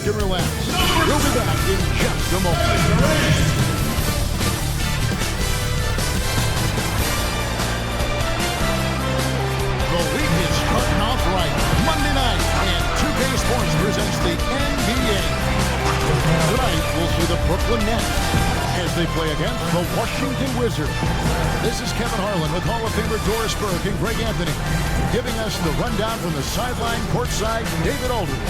back and relax. We'll be back in just a moment. The week is starting off right. Monday night, and 2K Sports presents the NBA. Tonight, we'll see the Brooklyn Nets as they play against the Washington Wizards. This is Kevin Harlan with Hall of Famer Doris Burke and Greg Anthony, giving us the rundown from the sideline, courtside, David Aldridge.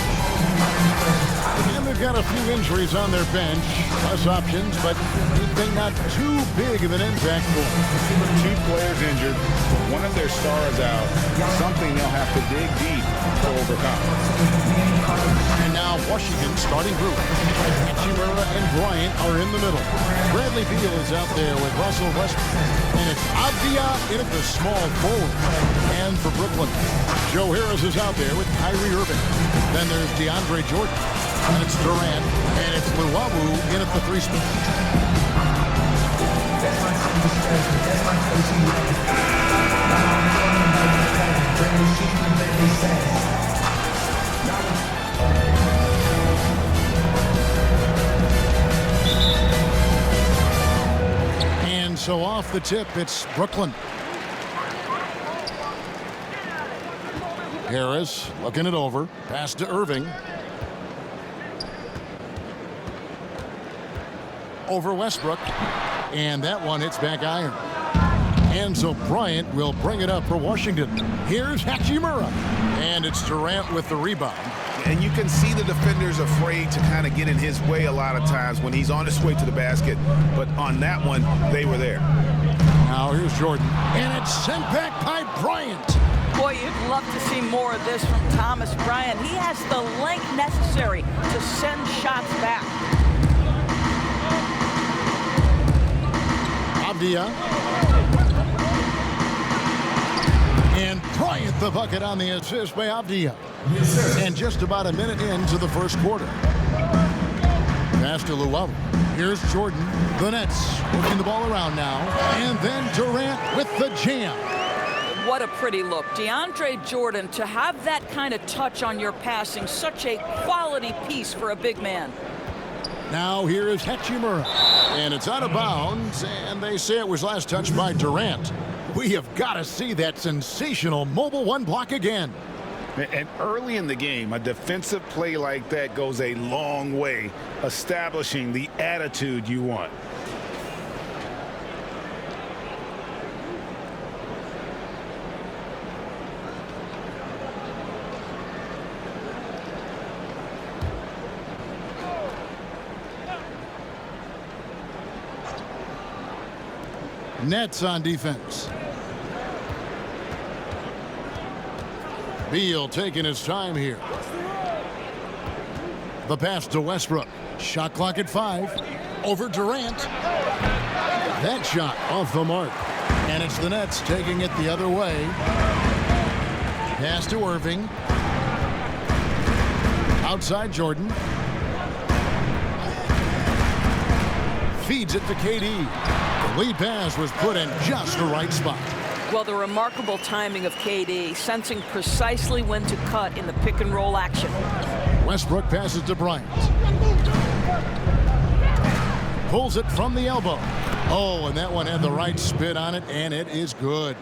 And they've got a few injuries on their bench, plus options, but anything not too big of an impact for them. 2 players injured, one of their stars out, something they'll have to dig deep to overcome. And now Washington starting group. Hachimura and Bryant are in the middle. Bradley Beal is out there with Russell Westbrook. And it's Avdia in at the small forward. And for Brooklyn, Joe Harris is out there with Kyrie Irving. Then there's DeAndre Jordan. And it's Durant. And it's Luwawu in at the 3 spot. And so off the tip, it's Brooklyn. Harris looking it over. Pass to Irving. Over Westbrook. And that one hits back iron. And so Bryant will bring it up for Washington. Here's Hachimura. And it's Durant with the rebound. And you can see the defenders afraid to kind of get in his way a lot of times when he's on his way to the basket. But on that one, they were there. Now here's Jordan. And it's sent back by Bryant. Boy, you'd love to see more of this from Thomas Bryant. He has the length necessary to send shots back. Avdia. And Bryant the bucket on the assist by Avdia. And just about a minute into the first quarter. Pass to Luwawu. Here's Jordan. The Nets working the ball around now. And then Durant with the jam. What a pretty look. DeAndre Jordan, to have that kind of touch on your passing, such a quality piece for a big man. Now here is Hachimura. And it's out of bounds, and they say it was last touched by Durant. We have got to see that sensational mobile 1 block again. And early in the game, a defensive play like that goes a long way, establishing the attitude you want. Nets on defense. Beal taking his time here. The pass to Westbrook. Shot clock at 5. Over Durant. That shot off the mark. And it's the Nets taking it the other way. Pass to Irving. Outside Jordan. Feeds it to KD. The lead pass was put in just the right spot. Well, the remarkable timing of KD, sensing precisely when to cut in the pick and roll action. Westbrook passes to Bryant. Pulls it from the elbow. Oh, and that one had the right spin on it, and it is good.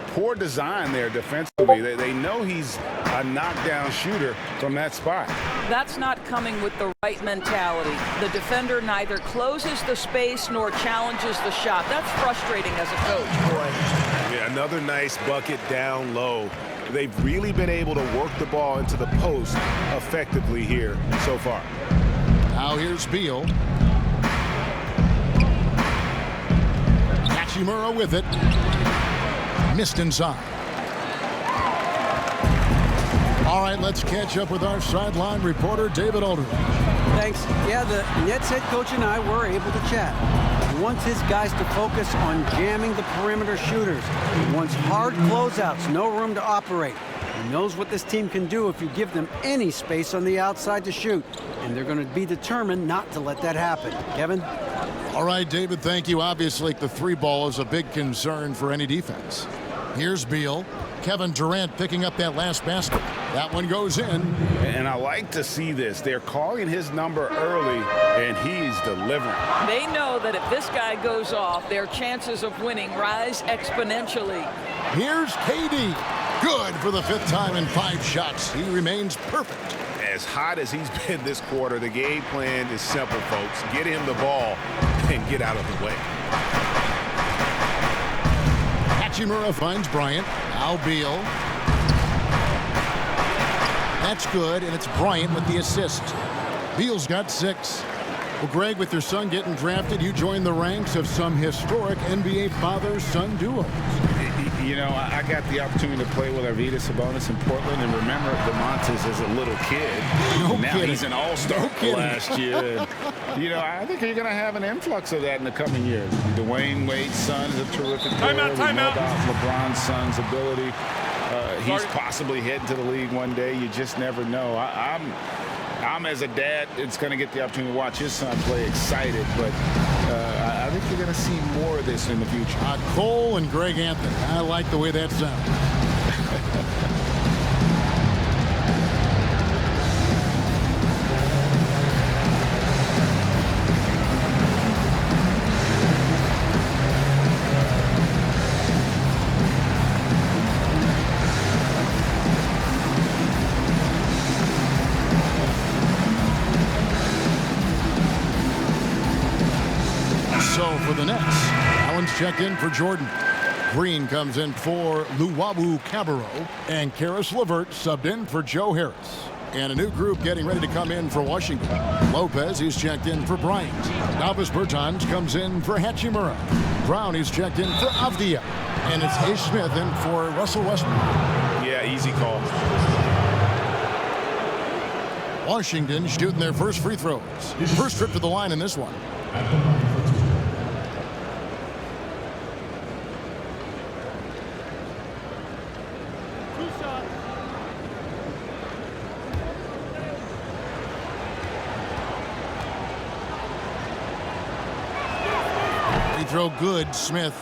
Poor design there defensively. They know he's a knockdown shooter from that spot. That's not coming with the right mentality. The defender neither closes the space nor challenges the shot. That's frustrating as a coach, boy. Yeah, another nice bucket down low. They've really been able to work the ball into the post effectively here so far. Now here's Beal. Hachimura with it. Missed inside. All right, let's catch up with our sideline reporter, David Aldridge. Thanks. Yeah, the Nets head coach and I were able to chat. He wants his guys to focus on jamming the perimeter shooters. He wants hard closeouts, no room to operate. He knows what this team can do if you give them any space on the outside to shoot. And they're going to be determined not to let that happen. Kevin? All right, David, thank you. Obviously, the 3-ball is a big concern for any defense. Here's Beal. Kevin Durant picking up that last basket. That one goes in. And I like to see this. They're calling his number early, and he's delivering. They know that if this guy goes off, their chances of winning rise exponentially. Here's KD. Good for the 5th time in 5 shots. He remains perfect. As hot as he's been this quarter, the game plan is simple, folks. Get him the ball and get out of the way. Hachimura finds Bryant. Now Beal. That's good, and it's Bryant with the assist. Beal's got 6. Well, Greg, with your son getting drafted, you joined the ranks of some historic NBA father-son duos. You know, I got the opportunity to play with Arvydas Sabonis in Portland, and remember DeMontis as a little kid. No now kidding. He's an all-star last year. You know, I think you're going to have an influx of that in the coming years. Dwayne Wade's son is a terrific player. We know about LeBron's son's ability. He's possibly heading to the league one day. You just never know. I'm as a dad, it's going to get the opportunity to watch his son play excited, but I think you're going to see more of this in the future. Cole and Greg Anthony. I like the way that sounds. So for the Nets, Allen's checked in for Jordan. Green comes in for Luwawu Cabarro, and Karis LeVert subbed in for Joe Harris. And a new group getting ready to come in for Washington. Lopez is checked in for Bryant. Davis Bertans comes in for Hachimura. Brown is checked in for Avdia. And it's Ish Smith in for Russell Westbrook. Yeah, easy call. Washington shooting their first free throws. First trip to the line in this one. Throw good, Smith.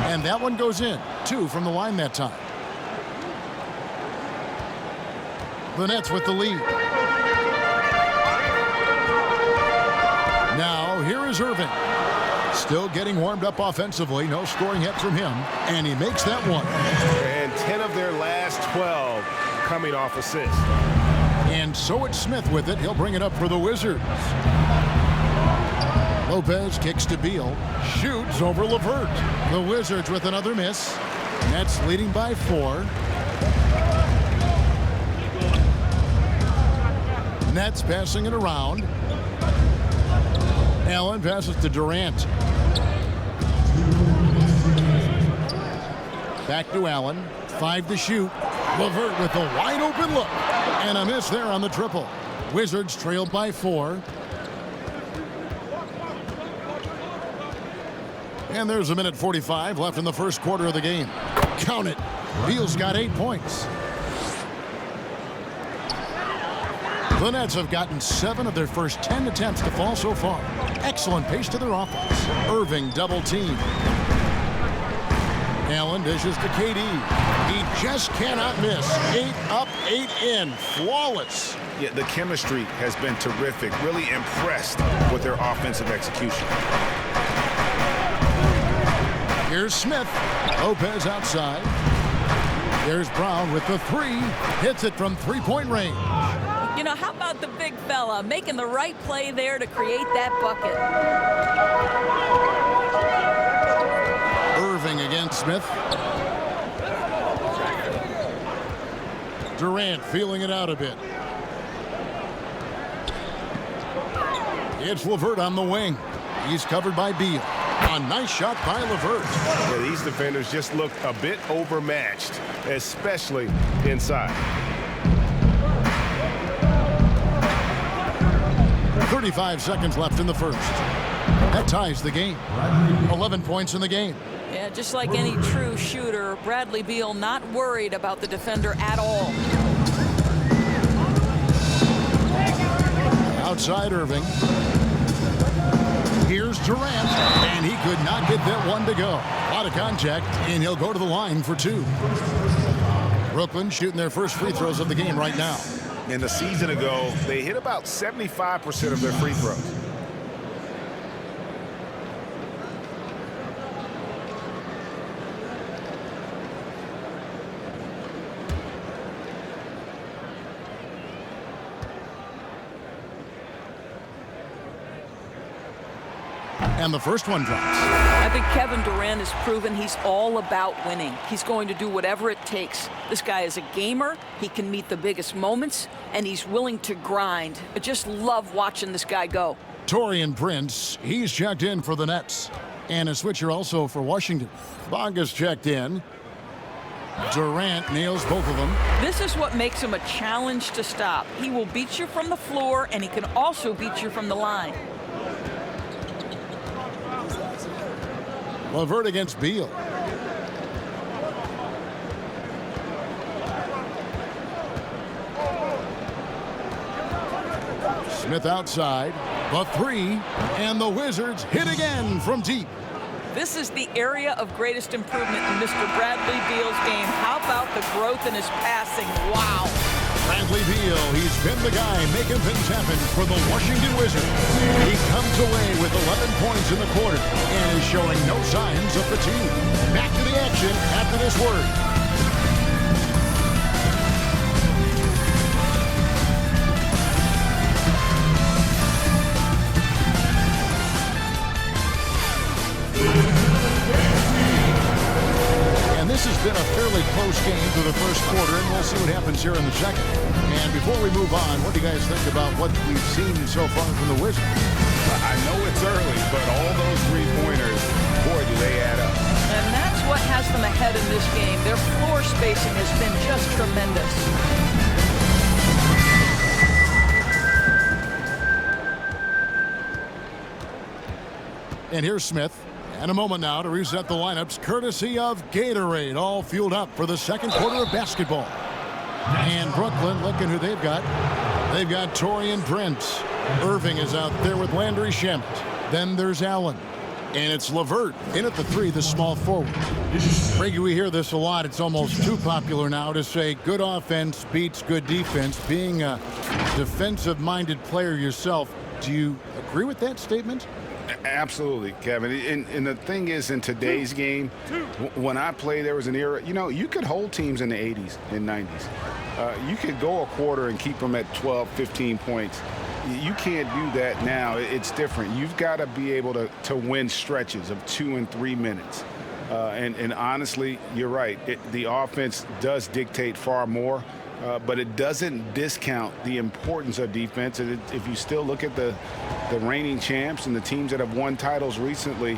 And that one goes in. 2 from the line that time. The Nets with the lead. Now, here is Irving. Still getting warmed up offensively. No scoring yet from him. And he makes that one. And 10 of their last 12 coming off assists. And so it's Smith with it. He'll bring it up for the Wizards. Lopez kicks to Beal. Shoots over LeVert. The Wizards with another miss. Nets leading by 4. Nets passing it around. Allen passes to Durant. Back to Allen. 5 to shoot. LeVert with a wide open look. And a miss there on the triple. Wizards trailed by 4. And there's 1:45 left in the first quarter of the game. Count it. Beal's got 8 points. The Nets have gotten 7 of their first 10 attempts to fall so far. Excellent pace to their offense. Irving double team. Allen dishes to KD. He just cannot miss. 8 up, 8 in. Flawless. Yeah, the chemistry has been terrific. Really impressed with their offensive execution. Here's Smith. Lopez outside. There's Brown with the 3. Hits it from 3-point range. You know, how about the big fella making the right play there to create that bucket? Irving against Smith. Durant feeling it out a bit. It's LeVert on the wing. He's covered by Beal. A nice shot by LeVert. Yeah, these defenders just looked a bit overmatched, especially inside. 35 seconds left in the first. That ties the game. 11 points in the game. Yeah, just like any true shooter, Bradley Beal not worried about the defender at all. Outside Irving. Here's Durant, and he could not get that one to go. A lot of contact, and he'll go to the line for 2. Brooklyn shooting their first free throws of the game right now. And a season ago, they hit about 75% of their free throws. And the first one drops. I think Kevin Durant has proven he's all about winning. He's going to do whatever it takes. This guy is a gamer. He can meet the biggest moments, and he's willing to grind. I just love watching this guy go. Taurean Prince, he's checked in for the Nets. And a switcher also for Washington. Bonga's checked in. Durant nails both of them. This is what makes him a challenge to stop. He will beat you from the floor, and he can also beat you from the line. LeVert against Beal. Smith outside. The 3. And the Wizards hit again from deep. This is the area of greatest improvement in Mr. Bradley Beal's game. How about the growth in his passing? Wow. Bradley Beal, he's been the guy making things happen for the Washington Wizards. He comes away with 11 points in the quarter and is showing no signs of fatigue. Back to the action after this word. This has been a fairly close game through the first quarter, and we'll see what happens here in the second. And before we move on, what do you guys think about what we've seen so far from the Wizards? I know it's early, but all those three-pointers, boy, do they add up. And that's what has them ahead in this game. Their floor spacing has been just tremendous. And here's Smith. And a moment now to reset the lineups, courtesy of Gatorade, all fueled up for the second quarter of basketball. And Brooklyn, looking who they've got. They've got Taurean Prince. Irving is out there with Landry Shamet. Then there's Allen. And it's LeVert in at the 3, the small forward. Frankie, we hear this a lot. It's almost too popular now to say good offense beats good defense. Being a defensive-minded player yourself, do you agree with that statement? Absolutely, Kevin. And the thing is, in today's game, when I play, there was an era, you know, you could hold teams in the 80s and 90s. You could go a quarter and keep them at 12, 15 points. You can't do that now. It's different. You've got to be able to win stretches of 2 and 3 minutes. And honestly, you're right. The offense does dictate far more. But it doesn't discount the importance of defense. And if you still look at the reigning champs and the teams that have won titles recently,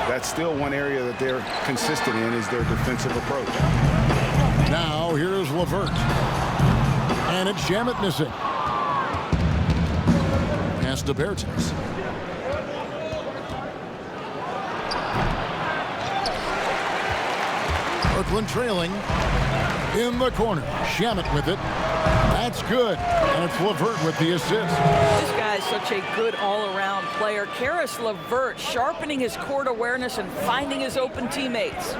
that's still one area that they're consistent in is their defensive approach. Now here's LeVert. And it's Shamet missing. Pass to Bertens. Brooklyn trailing. In the corner. Shamet with it. That's good. And it's LeVert with the assist. This guy is such a good all-around player. Karis LeVert sharpening his court awareness and finding his open teammates.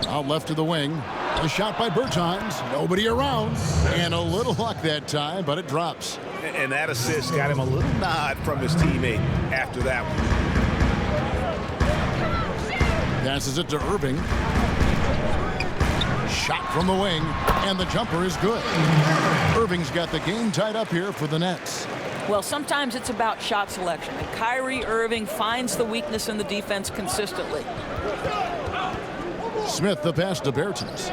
Out left to the wing. A shot by Bertans. Nobody around. And a little luck that time, but it drops. And that assist got him a little nod from his teammate after that one. Passes it to Irving. Shot from the wing, and the jumper is good. Irving's got the game tied up here for the Nets. Well, sometimes it's about shot selection, and Kyrie Irving finds the weakness in the defense consistently. Smith the pass to Bertens.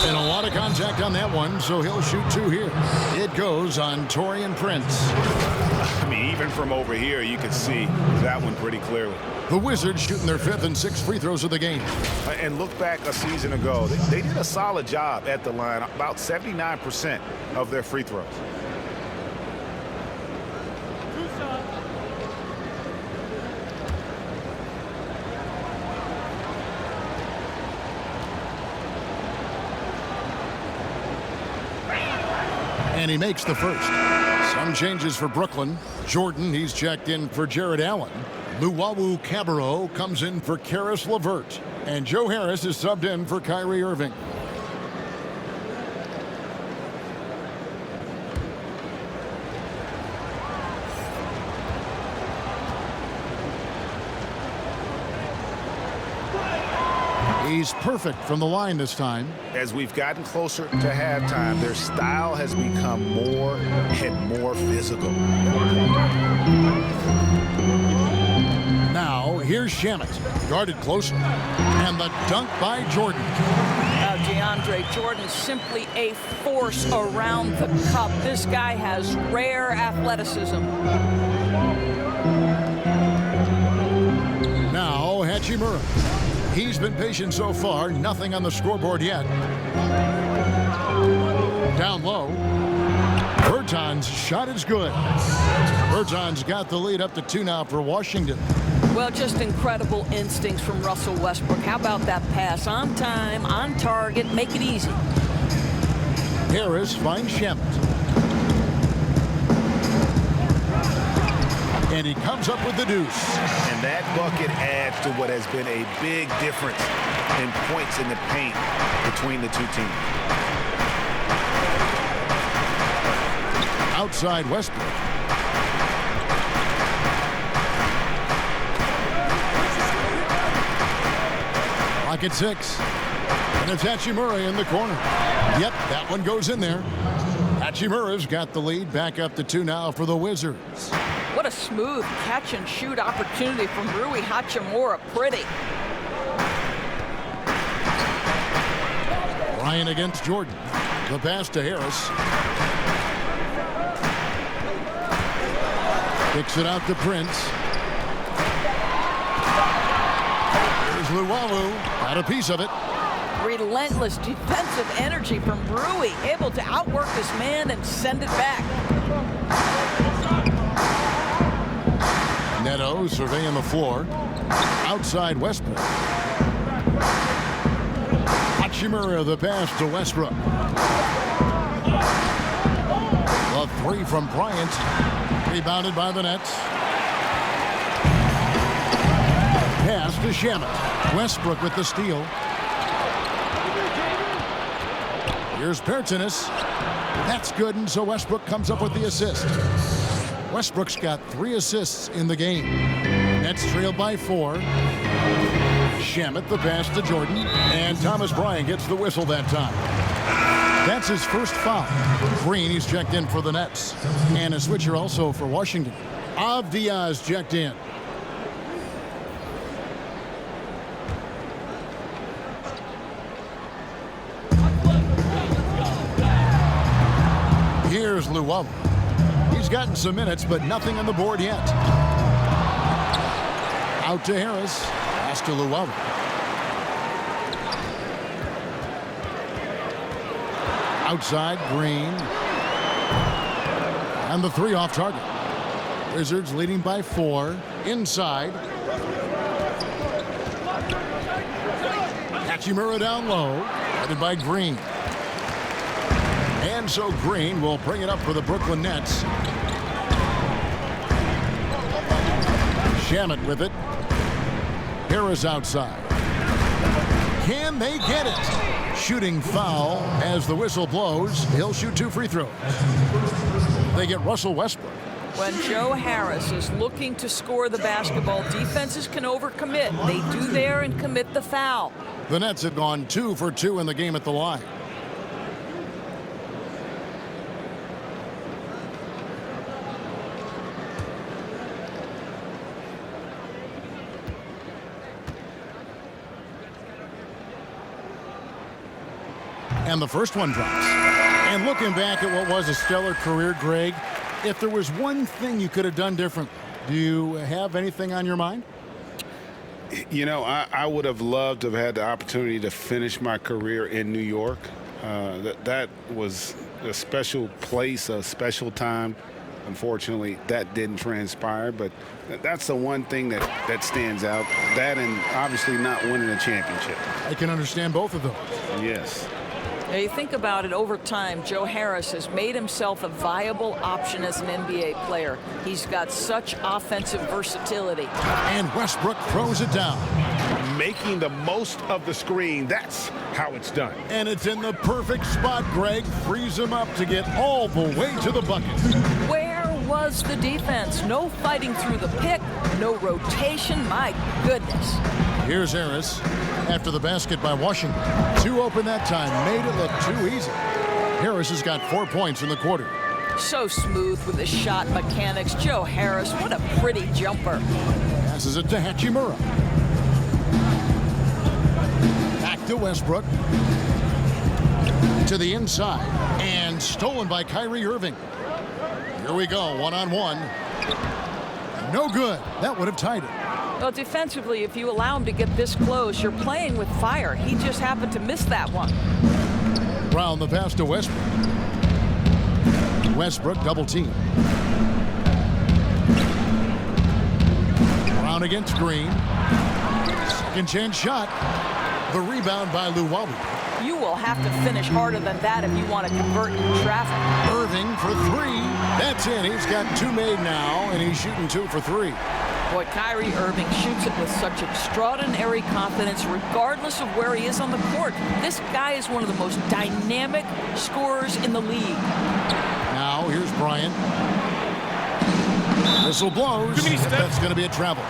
And a lot of contact on that one, so he'll shoot 2 here. It goes on Taurean Prince. I mean, even from over here, you can see that one pretty clearly. The Wizards shooting their 5th and 6th free throws of the game. And look back a season ago. They did a solid job at the line, about 79% of their free throws. And he makes the first. Some changes for Brooklyn. Jordan, he's checked in for Jared Allen. Luwawu Cabarro comes in for Karis LeVert. And Joe Harris is subbed in for Kyrie Irving. He's perfect from the line this time. As we've gotten closer to halftime, their style has become more and more physical. Now, here's Shamet, guarded closer. And the dunk by Jordan. Now, DeAndre Jordan, simply a force around the cup. This guy has rare athleticism. Now, Hachimura. He's been patient so far. Nothing on the scoreboard yet. Down low. Berton's shot is good. Berton's got the lead up to 2 now for Washington. Well, just incredible instincts from Russell Westbrook. How about that pass? On time, on target, make it easy. Harris finds Shamet. And he comes up with the deuce. And that bucket adds to what has been a big difference in points in the paint between the two teams. Outside Westbrook. Clock at 6. And it's Hachimura in the corner. Yep, that one goes in there. Hachimura's got the lead back up to 2 now for the Wizards. What a smooth catch-and-shoot opportunity from Rui Hachimura. Pretty. Ryan against Jordan. The pass to Harris. Kicks it out to Prince. Here's Luwawu. Got a piece of it. Relentless defensive energy from Rui. Able to outwork this man and send it back. Neto surveying the floor. Outside Westbrook. Hachimura the pass to Westbrook. The 3 from Bryant. Rebounded by the Nets. Pass to Shamet. Westbrook with the steal. Here's Pertinis. That's good, and so Westbrook comes up with the assist. Westbrook's got 3 assists in the game. Nets trailed by 4. Shamet the pass to Jordan. And Thomas Bryant gets the whistle that time. That's his first foul. Green, he's checked in for the Nets. And a switcher also for Washington. Avdia's checked in. Here's Luwawu. He's gotten some minutes, but nothing on the board yet. Out to Harris. Pass to Luwawu. Outside, Green. And the 3 off target. Wizards leading by 4. Inside. Hachimura down low. Headed by Green. And so Green will bring it up for the Brooklyn Nets. Shamet with it. Harris outside. Can they get it? Shooting foul as the whistle blows. He'll shoot 2 free throws. They get Russell Westbrook. When Joe Harris is looking to score the basketball, defenses can overcommit. They do there and commit the foul. The Nets have gone 2 for 2 in the game at the line. And the first one drops. And looking back at what was a stellar career, Greg, if there was one thing you could have done differently, do you have anything on your mind? You know, I would have loved to have had the opportunity to finish my career in New York. That was a special place, a special time. Unfortunately, that didn't transpire, but that's the one thing that stands out. That and obviously not winning a championship. I can understand both of those. Yes. Now you think about it, over time, Joe Harris has made himself a viable option as an NBA player. He's got such offensive versatility. And Westbrook throws it down. Making the most of the screen. That's how it's done. And it's in the perfect spot. Greg frees him up to get all the way to the bucket. Where was the defense? No fighting through the pick, no rotation. My goodness. Here's Harris after the basket by Washington. 2 open that time, made it look too easy. Harris has got 4 points in the quarter. So smooth with his shot mechanics. Joe Harris, what a pretty jumper. Passes it to Hachimura. Back to Westbrook. To the inside. And stolen by Kyrie Irving. Here we go, one-on-one. No good. That would have tied it. Well, defensively, if you allow him to get this close, you're playing with fire. He just happened to miss that one. Brown the pass to Westbrook. Westbrook double team. Brown against Green. Second chance shot. The rebound by Luwawu. You will have to finish harder than that if you want to convert in traffic. Irving for 3. That's in. He's got 2 made now, and he's shooting 2 for 3. Boy, Kyrie Irving shoots it with such extraordinary confidence regardless of where he is on the court. This guy is one of the most dynamic scorers in the league. Now, here's Bryant. Whistle blows. That's going to be a travel.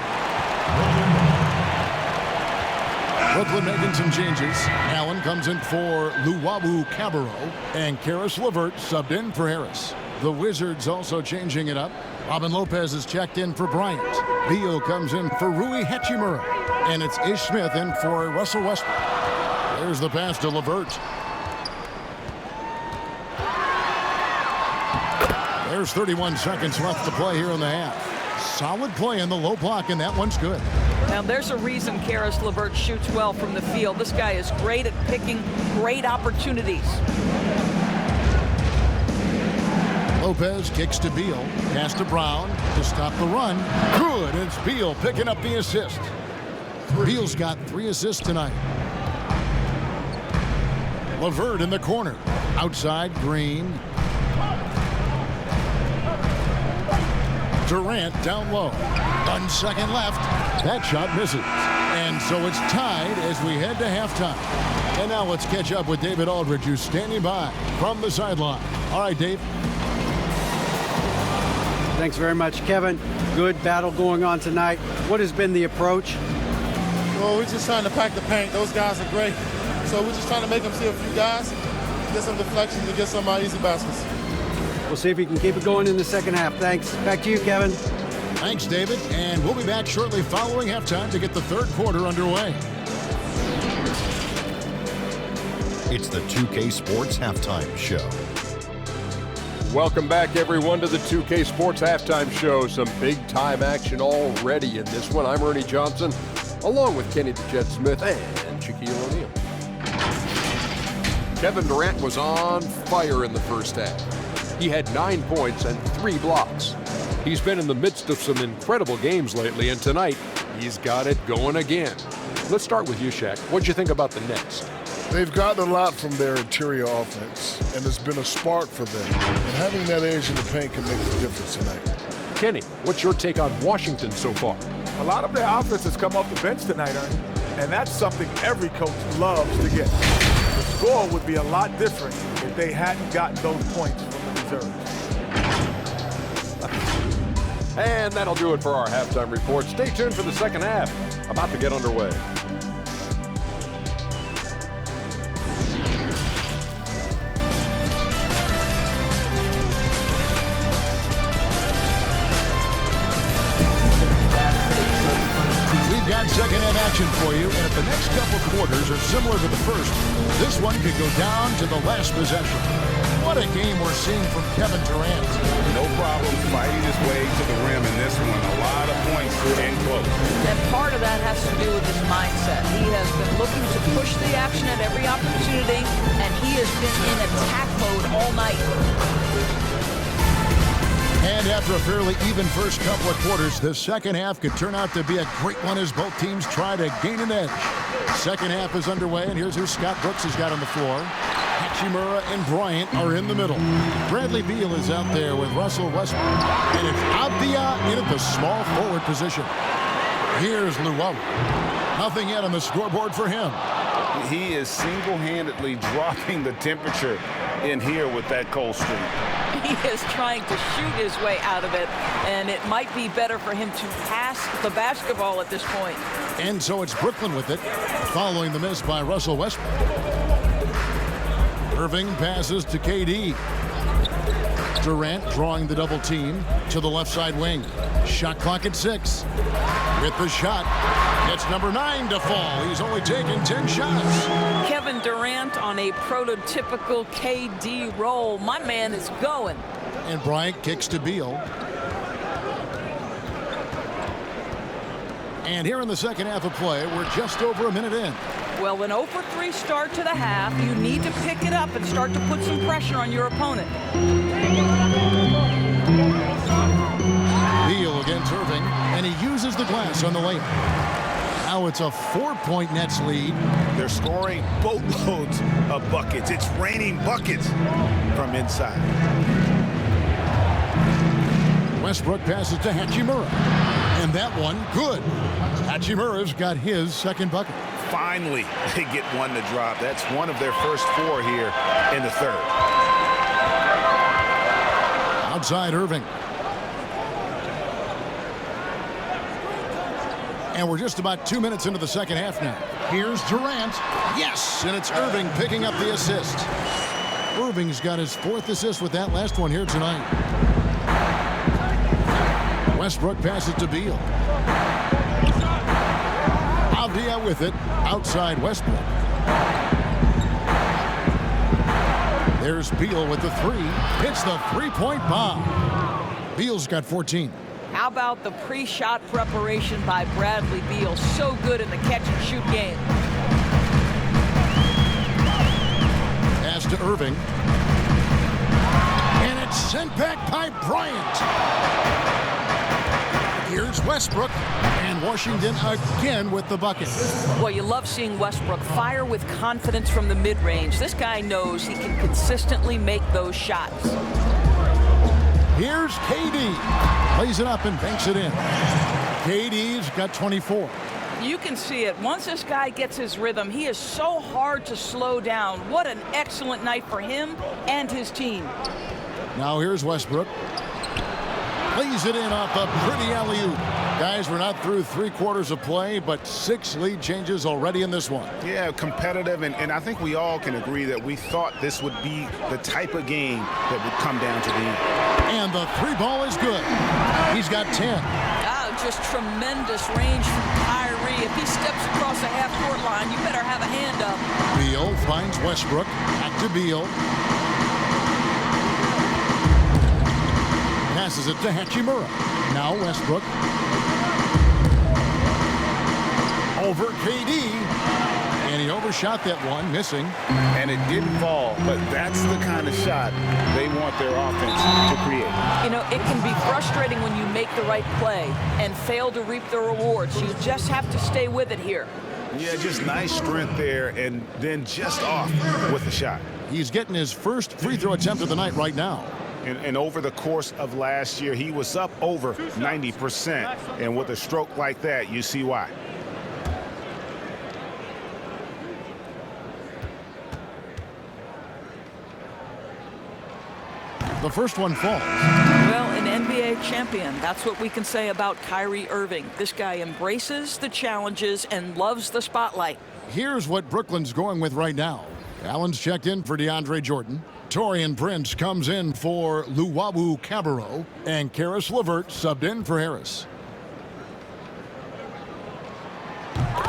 Brooklyn making some changes. Allen comes in for Luwawu Cabarro, and Karis LeVert subbed in for Harris. The Wizards also changing it up. Robin Lopez is checked in for Bryant. Beal comes in for Rui Hachimura. And it's Ish Smith in for Russell Westbrook. There's the pass to LeVert. There's 31 seconds left to play here in the half. Solid play in the low block, and that one's good. Now, there's a reason Karis LeVert shoots well from the field. This guy is great at picking great opportunities. Lopez kicks to Beal. Pass to Brown to stop the run. Good. It's Beal picking up the assist. Beal's got 3 assists tonight. LeVert in the corner. Outside, Green. Durant down low. 1 second left. That shot misses. And so it's tied as we head to halftime. And now let's catch up with David Aldridge, who's standing by from the sideline. All right, Dave. Thanks very much, Kevin. Good battle going on tonight. What has been the approach? Well, we're just trying to pack the paint. Those guys are great. So we're just trying to make them see a few guys, get some deflections, and get some easy baskets. We'll see if we can keep it going in the second half. Thanks. Back to you, Kevin. Thanks, David. And we'll be back shortly following halftime to get the third quarter underway. It's the 2K Sports Halftime Show. Welcome back, everyone, to the 2K Sports Halftime Show. Some big-time action already in this one. I'm Ernie Johnson, along with Kenny the Jet Smith and Shaquille O'Neal. Kevin Durant was on fire in the first half. He had 9 points and 3 blocks. He's been in the midst of some incredible games lately, and tonight he's got it going again. Let's start with you, Shaq. What'd you think about the Nets? They've gotten a lot from their interior offense, and it's been a spark for them. And having that edge in the paint can make a difference tonight. Kenny, what's your take on Washington so far? A lot of their offense has come off the bench tonight, Ernie, and that's something every coach loves to get. The score would be a lot different if they hadn't gotten those points from the reserves. And that'll do it for our halftime report. Stay tuned for the second half. About to get underway. Second half action for you, and if the next couple quarters are similar to the first, this one could go down to the last possession. What a game we're seeing from Kevin Durant. No problem fighting his way to the rim in this one. A lot of points and close. And part of that has to do with his mindset. He has been looking to push the action at every opportunity, and he has been in attack mode all night. And after a fairly even first couple of quarters, the second half could turn out to be a great one as both teams try to gain an edge. Second half is underway, and here's who Scott Brooks has got on the floor. Hachimura and Bryant are in the middle. Bradley Beal is out there with Russell Westbrook. And it's Avdia in at the small forward position. Here's Luwawu. Nothing yet on the scoreboard for him. He is single-handedly dropping the temperature in here with that cold streak. He is trying to shoot his way out of it, and it might be better for him to pass the basketball at this point. And so it's Brooklyn with it, following the miss by Russell Westbrook. Irving passes to KD. Durant drawing the double team to the left side wing. Shot clock at 6. With the shot, gets number 9 to fall. He's only taken 10 shots. Kevin Durant on a prototypical KD roll. My man is going. And Bryant kicks to Beal. And here in the second half of play, we're just over a minute in. Well, an 0-for-3 start to the half. You need to pick it up and start to put some pressure on your opponent. Beal against Irving, and he uses the glass on the layup. Now it's a 4-point Nets lead. They're scoring boatloads of buckets. It's raining buckets from inside. Westbrook passes to Hachimura. And that one, good. Hachimura's got his second bucket. Finally, they get one to drop. That's one of their first 4 here in the third. Outside Irving. And we're just about 2 minutes into the second half now. Here's Durant. Yes, and it's Irving picking up the assist. Irving's got his 4th assist with that last one here tonight. Westbrook passes to Beal. Avdia with it. Outside Westbrook. There's Beal with the 3. Hits the 3-point bomb. Beal's got 14. How about the pre-shot preparation by Bradley Beal? So good in the catch-and-shoot game. Pass to Irving. And it's sent back by Bryant. Here's Westbrook. And Washington again with the bucket. Well, you love seeing Westbrook fire with confidence from the mid-range. This guy knows he can consistently make those shots. Here's KD. Plays it up and banks it in. KD's got 24. You can see it. Once this guy gets his rhythm, he is so hard to slow down. What an excellent night for him and his team. Now here's Westbrook. Plays it in off the pretty alley-oop. Guys, we're not through 3 quarters of play, but 6 lead changes already in this one. Yeah, competitive, and I think we all can agree that we thought this would be the type of game that would come down to the end. And the 3 ball is good. He's got 10. Just tremendous range from Kyrie. If he steps across the half-court line, you better have a hand up. Beal finds Westbrook. Back to Beal. Passes it to Hachimura. Now Westbrook. Over KD. And he overshot that one, missing. And it didn't fall, but that's the kind of shot they want their offense to create. You know, it can be frustrating when you make the right play and fail to reap the rewards. You just have to stay with it here. Yeah, just nice strength there, and then just off with the shot. He's getting his first free throw attempt of the night right now. And over the course of last year, he was up over 90%. And with a stroke like that, you see why. The first one falls. Well, an NBA champion. That's what we can say about Kyrie Irving. This guy embraces the challenges and loves the spotlight. Here's what Brooklyn's going with right now. Allen's checked in for DeAndre Jordan. Torian Prince comes in for Luwawu Cabarro. And Karis LeVert subbed in for Harris.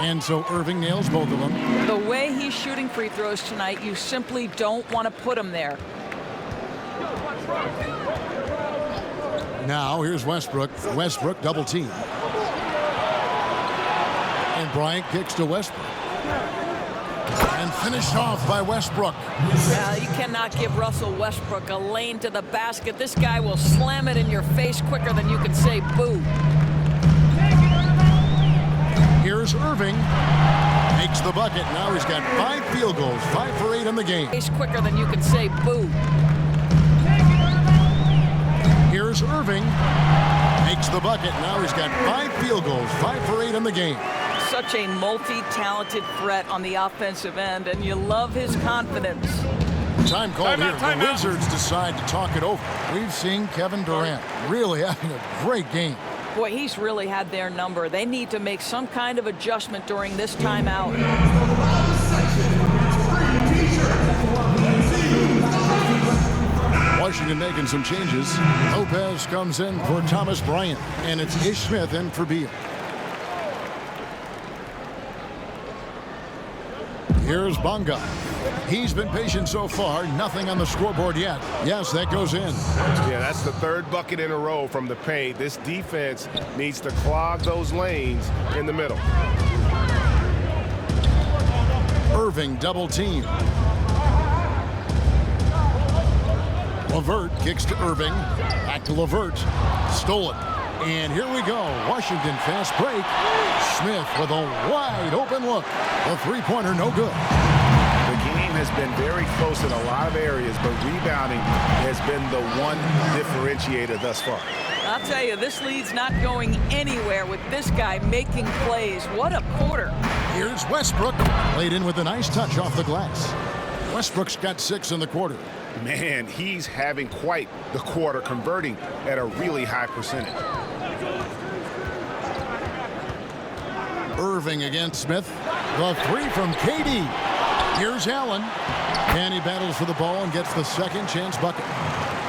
And so Irving nails both of them. The way he's shooting free throws tonight, you simply don't want to put him there. Now here's Westbrook. Westbrook double team. And Bryant kicks to Westbrook. And finished off by Westbrook. You cannot give Russell Westbrook a lane to the basket. This guy will slam it in your face quicker than you can say boo. Here's Here's Irving. Makes the bucket. Now he's got 5 field goals, 5 for 8 in the game. He's quicker than you can say boo. Here's Irving. Makes the bucket. Now he's got 5 field goals, 5 for 8 in the game. Such a multi-talented threat on the offensive end, and you love his confidence. Time called here. The Wizards decide to talk it over. We've seen Kevin Durant really having a great game. Boy, he's really had their number. They need to make some kind of adjustment during this timeout. Washington making some changes. Lopez comes in for Thomas Bryant, and it's Ish Smith in for Beal. Here's Bonga. He's been patient so far. Nothing on the scoreboard yet. Yes, that goes in. Yeah, that's the 3rd bucket in a row from the paint. This defense needs to clog those lanes in the middle. Irving double team. LeVert kicks to Irving. Back to LeVert. Stolen. And here we go. Washington fast break. Smith with a wide open look. The three-pointer no good. The game has been very close in a lot of areas, but rebounding has been the one differentiator thus far. I'll tell you, this lead's not going anywhere with this guy making plays. What a quarter. Here's Westbrook. Laid in with a nice touch off the glass. Westbrook's got 6 in the quarter. Man, he's having quite the quarter, converting at a really high percentage. Irving against Smith. The 3 from KD. Here's Allen. And he battles for the ball and gets the second chance bucket.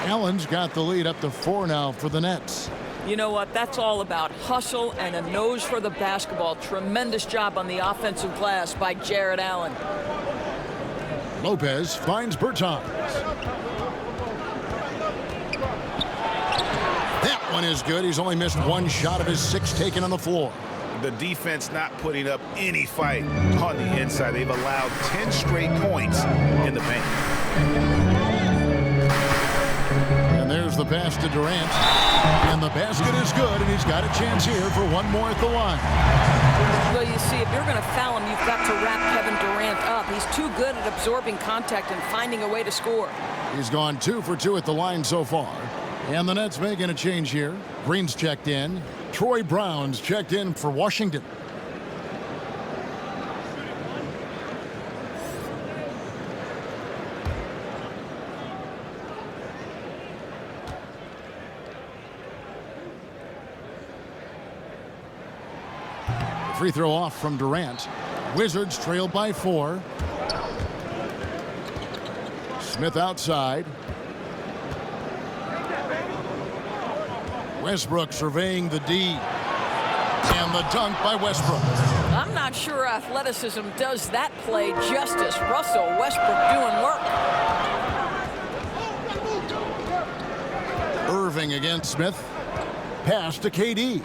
Allen's got the lead up to 4 now for the Nets. You know what? That's all about hustle and a nose for the basketball. Tremendous job on the offensive glass by Jared Allen. Lopez finds Bertans. That one is good. He's only missed 1 shot of his 6 taken on the floor. The defense not putting up any fight on the inside. They've allowed 10 straight points in the paint. And there's the pass to Durant. And the basket is good, and he's got a chance here for 1 more at the line. Well, you see, if you're going to foul him, you've got to wrap Kevin Durant up. He's too good at absorbing contact and finding a way to score. He's gone 2 for 2 at the line so far. And the Nets making a change here. Green's checked in. Troy Brown's checked in for Washington. Free throw off from Durant. Wizards trail by 4. Smith outside. Westbrook surveying the D. And the dunk by Westbrook. I'm not sure athleticism does that play justice. Russell Westbrook doing work. Irving against Smith. Pass to KD.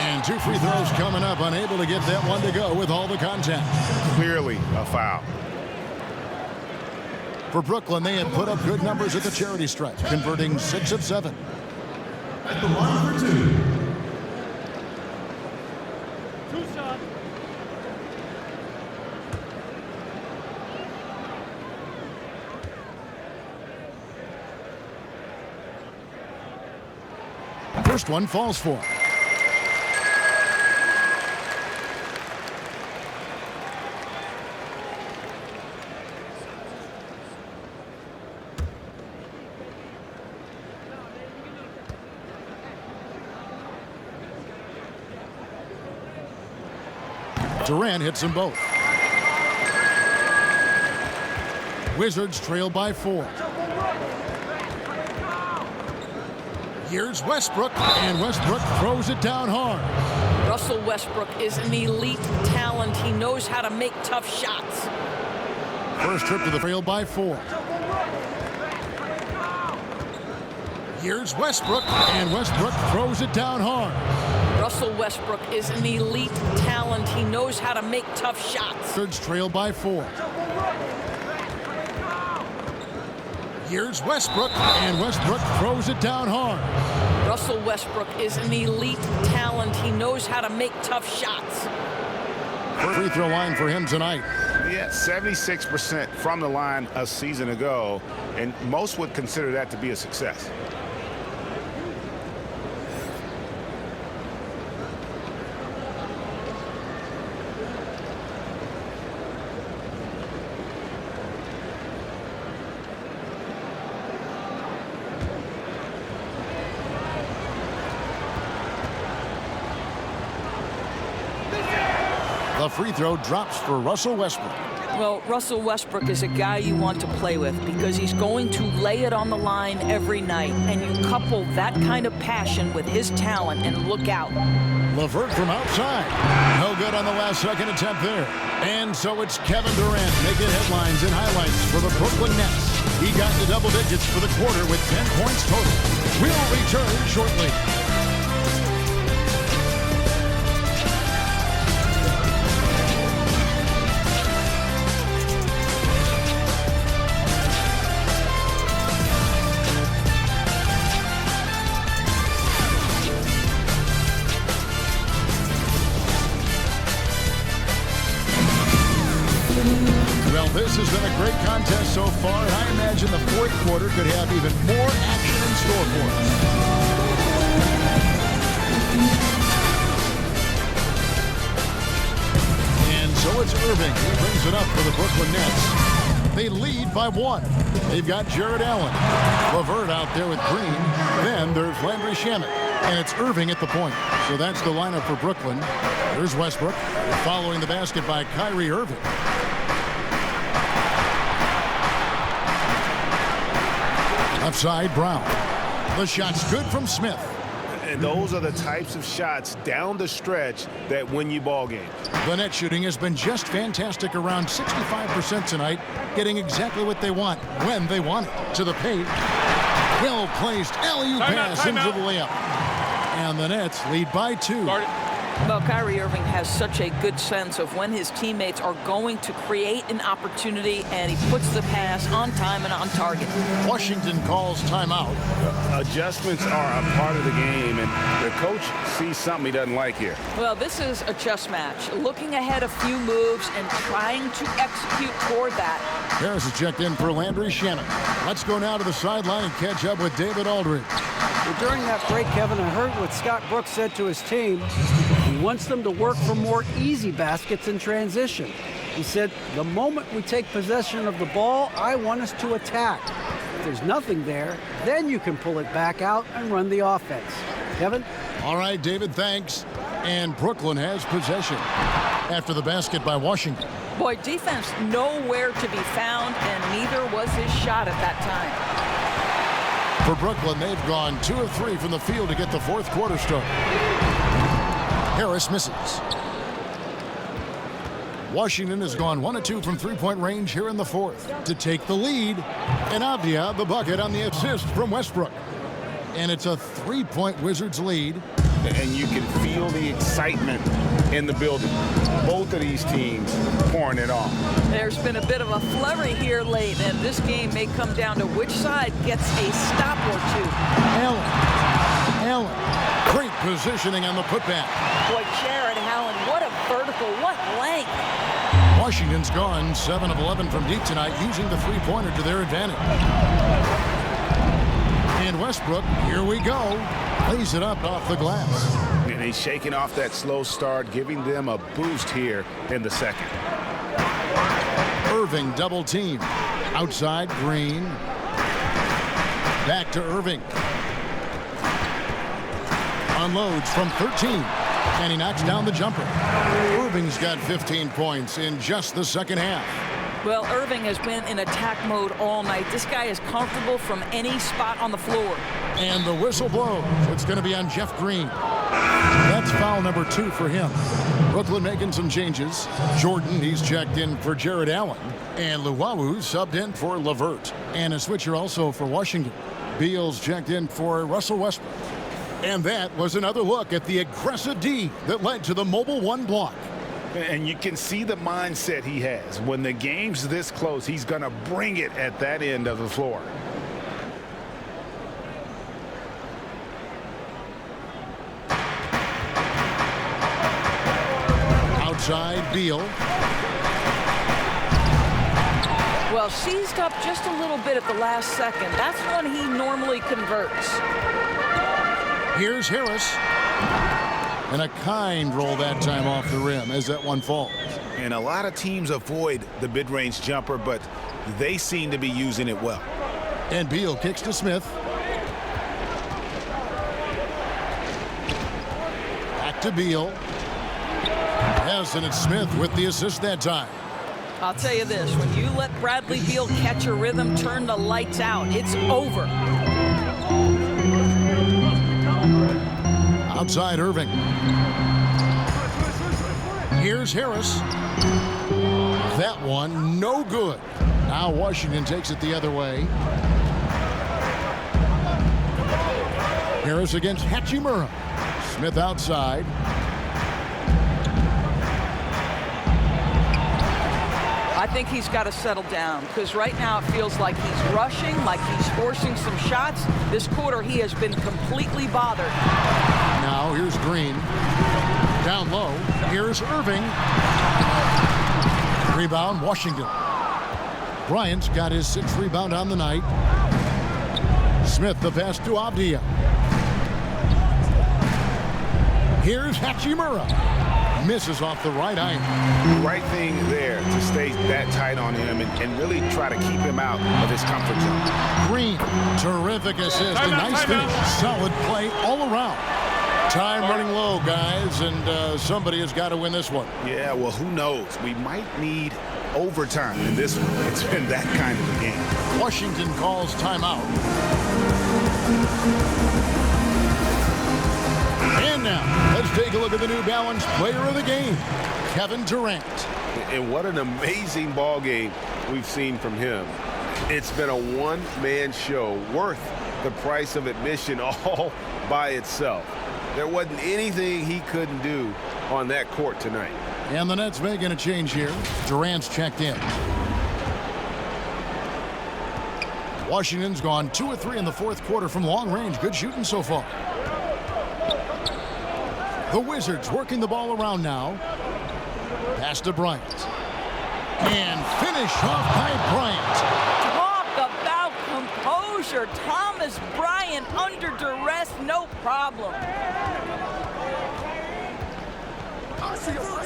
And 2 free throws coming up. Unable to get that one to go with all the contact. Clearly a foul. For Brooklyn, they had put up good numbers at the charity stripe, converting 6 of 7. At the line for 2. First one falls for. Durant hits them both. Wizards trail by 4. Here's Westbrook, and Westbrook throws it down hard. Russell Westbrook is an elite talent. He knows how to make tough shots. First trip to the trail by 4. Here's Westbrook, and Westbrook throws it down hard. Russell Westbrook is an elite talent. He knows how to make tough shots. Wizards trail by 4. Here's Westbrook, and Westbrook throws it down hard. Russell Westbrook is an elite talent. He knows how to make tough shots. Free throw line for him tonight. Yeah, 76% from the line a season ago, and most would consider that to be a success. The free throw drops for Russell Westbrook. Well, Russell Westbrook is a guy you want to play with because he's going to lay it on the line every night. And you couple that kind of passion with his talent and look out. LeVert from outside. No good on the last second attempt there. And so it's Kevin Durant making headlines and highlights for the Brooklyn Nets. He got to double digits for the quarter with 10 points total. We'll return shortly. This has been a great contest so far, and I imagine the fourth quarter could have even more action in store for us. And so it's Irving who brings it up for the Brooklyn Nets. They lead by 1. They've got Jared Allen. LeVert out there with Green. Then there's Landry Shamet. And it's Irving at the point. So that's the lineup for Brooklyn. There's Westbrook following the basket by Kyrie Irving. Left side, Brown. The shot's good from Smith. And those are the types of shots down the stretch that win you ball games. The net shooting has been just fantastic, around 65% tonight, getting exactly what they want when they want it. To the paint. Well placed alley-oop pass into the layup. And the Nets lead by 2. Well, Kyrie Irving has such a good sense of when his teammates are going to create an opportunity, and he puts the pass on time and on target. Washington calls timeout. Adjustments are a part of the game, and the coach sees something he doesn't like here. Well, this is a chess match. Looking ahead a few moves and trying to execute toward that. Harris is checked in for Landry Shamet. Let's go now to the sideline and catch up with David Aldridge. Well, during that break, Kevin, I heard what Scott Brooks said to his team. He wants them to work for more easy baskets in transition. He said, the moment we take possession of the ball, I want us to attack. If there's nothing there, then you can pull it back out and run the offense. Kevin? All right, David, thanks. And Brooklyn has possession after the basket by Washington. Boy, defense nowhere to be found, and neither was his shot at that time. For Brooklyn, they've gone 2 of 3 from the field to get the fourth quarter started. Harris misses. Washington has gone 1 of 2 from three-point range here in the fourth to take the lead. And Avdia the bucket on the assist from Westbrook. And it's a 3-point Wizards lead. And you can feel the excitement in the building. Both of these teams pouring it on. There's been a bit of a flurry here late, and this game may come down to which side gets a stop or two. Allen. Great positioning on the putback. Boy, Jared Allen, what a vertical, what length. Washington's gone 7 of 11 from deep tonight, using the three-pointer to their advantage. And Westbrook, here we go, lays it up off the glass. And he's shaking off that slow start, giving them a boost here in the second. Irving double team. Outside, Green. Back to Irving. Unloads from 13. And he knocks down the jumper. Irving's got 15 points in just the second half. Well, Irving has been in attack mode all night. This guy is comfortable from any spot on the floor. And the whistle blows. It's going to be on Jeff Green. That's foul number 2 for him. Brooklyn making some changes. Jordan, he's checked in for Jared Allen. And Luwawu subbed in for LeVert. And a switcher also for Washington. Beal's checked in for Russell Westbrook. And that was another look at the aggressive D that led to the mobile 1 block. And you can see the mindset he has. When the game's this close, he's going to bring it at that end of the floor. outside Beal. Well, seized up just a little bit at the last second. That's when he normally converts. Here's Harris. And a kind roll that time off the rim as that one falls. And a lot of teams avoid the mid-range jumper, but they seem to be using it well. And Beal kicks to Smith. Back to Beal. Yes, and it's Smith with the assist that time. I'll tell you this, when you let Bradley Beal catch a rhythm, turn the lights out, it's over. Outside Irving. Here's Harris. That one, no good. Now Washington takes it the other way. Harris against Hachimura. Smith outside. I think he's got to settle down because right now it feels like he's rushing, like he's forcing some shots. This quarter he has been completely bothered. Now here's Green. Down low. Here's Irving. Rebound, Washington. Bryant's got his 6th rebound on the night. Smith the pass to Avdia. Here's Hachimura. Misses off the right eye. Right thing there to stay that tight on him and really try to keep him out of his comfort zone. Green, terrific assist. A nice finish. Solid play all around. Time running low, guys, and somebody has got to win this one. Yeah, well, who knows? We might need overtime in this one. It's been that kind of a game. Washington calls timeout. And now, let's take a look at the New Balance player of the game, Kevin Durant. And what an amazing ball game we've seen from him. It's been a one-man show worth the price of admission all by itself. There wasn't anything he couldn't do on that court tonight. And the Nets making a change here. Durant's checked in. Washington's gone 2 of 3 in the 4th quarter from long range. Good shooting so far. The Wizards working the ball around now. Pass to Bryant. And finish off by Bryant. Talk about composure. Thomas Bryant under duress, no problem.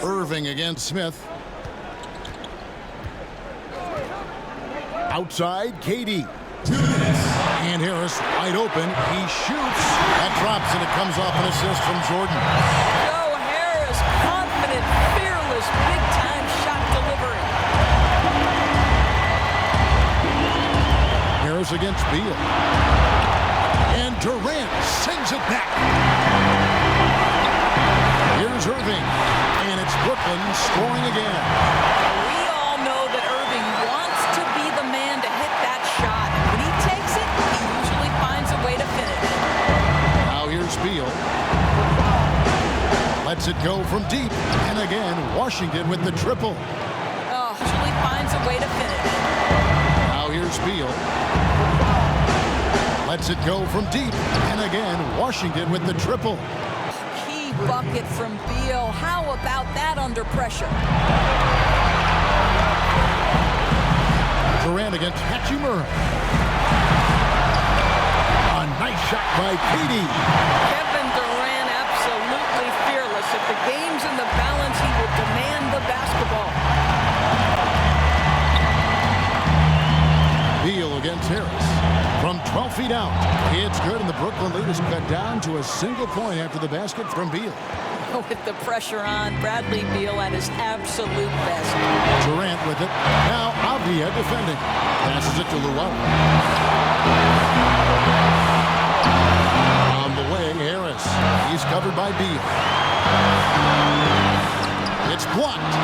Irving against Smith. Outside, KD. And Harris wide open. He shoots. That drops, and it comes off an assist from Jordan. Joe Harris, confident, fearless, big-time shot delivery. Harris against Beal. And Durant sends it back. Here's Irving. And it's Brooklyn scoring again. We all know that Irving wants to be the man to hit that shot. When he takes it, he usually finds a way to finish. Now here's Beal. Lets it go from deep. And again, Washington with the triple. Oh, usually finds a way to finish. Now here's Beal. Lets it go from deep. And again, Washington with the triple. Key bucket from Beal. How about that under pressure? Durant against Hachimura. A nice shot by KD. Kevin Durant absolutely fearless. If the game's in the balance, he will demand the basketball. Beal against Harris. From 12 feet out. It's good, and the Brooklyn lead is cut down to a single point after the basket from Beal. With the pressure on, Bradley Beal at his absolute best. Durant with it. Now Avdia defending. Passes it to Llewellyn. On the way, Harris. He's covered by Beal. It's blocked.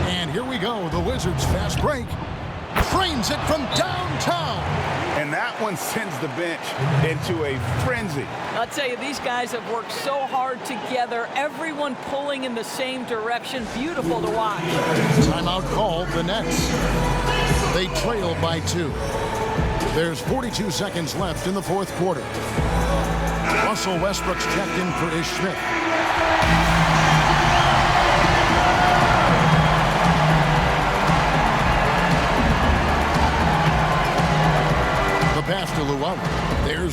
And here we go. The Wizards fast break. Frames it from downtown. And that one sends the bench into a frenzy. I'll tell you, these guys have worked so hard together. Everyone pulling in the same direction. Beautiful to watch. Timeout called. The Nets. They trail by 2. There's 42 seconds left in the 4th quarter. Russell Westbrook's checked in for Ish Smith.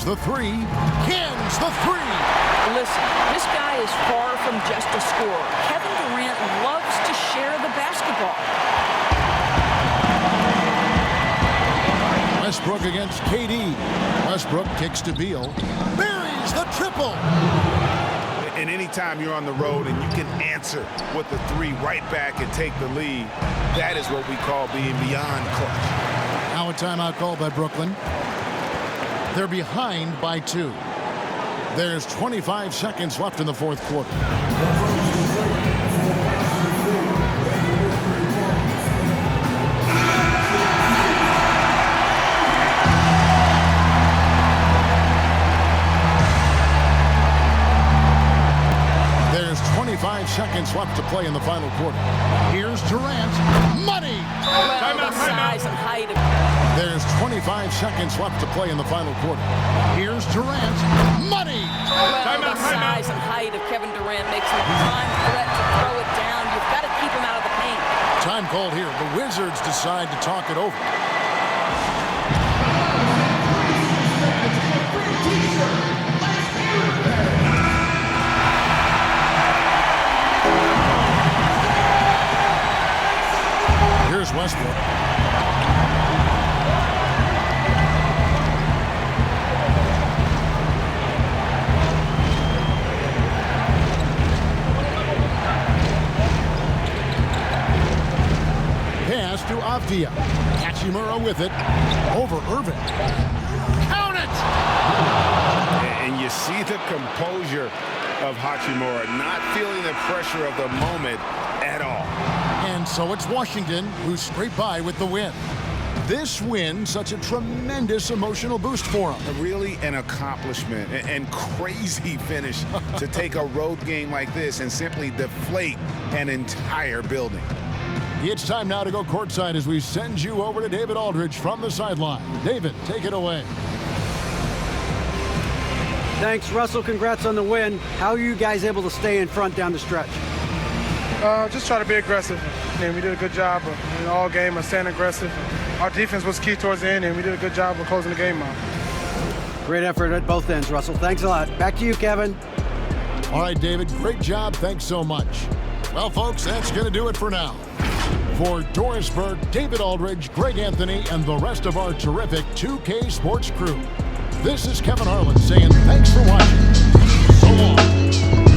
the three. Cans the three. Listen, this guy is far from just a scorer. Kevin Durant loves to share the basketball. Westbrook against KD. Westbrook kicks to Beal. Buries the triple. And anytime you're on the road and you can answer with the three right back and take the lead, that is what we call being beyond clutch. Now a timeout called by Brooklyn. They're behind by 2. There's 25 seconds left in the fourth quarter. There's 25 seconds left to play in the final quarter. Here's Durant. Money! Well, the size and height of... There's 25 seconds left to play in the final quarter. Here's Durant. Money! Well, the size and height of Kevin Durant makes him a prime threat to throw it down. You've got to keep him out of the paint. Time called here. The Wizards decide to talk it over. Here's Westbrook. Pass to Avdia. Hachimura with it. Over Irving. Count it! And you see the composure of Hachimura, not feeling the pressure of the moment at all. And so it's Washington who scraped by with the win. This win, such a tremendous emotional boost for them. Really an accomplishment and crazy finish to take a road game like this and simply deflate an entire building. It's time now to go courtside as we send you over to David Aldridge from the sideline. David, take it away. Thanks, Russell. Congrats on the win. How are you guys able to stay in front down the stretch? Just try to be aggressive. And we did a good job in all game of staying aggressive. Our defense was key towards the end, and we did a good job of closing the game out. Great effort at both ends, Russell. Thanks a lot. Back to you, Kevin. All right, David, great job. Thanks so much. Well, folks, that's going to do it for now. For Doris Burke, David Aldridge, Greg Anthony, and the rest of our terrific 2K Sports crew, this is Kevin Harlan saying thanks for watching. So long.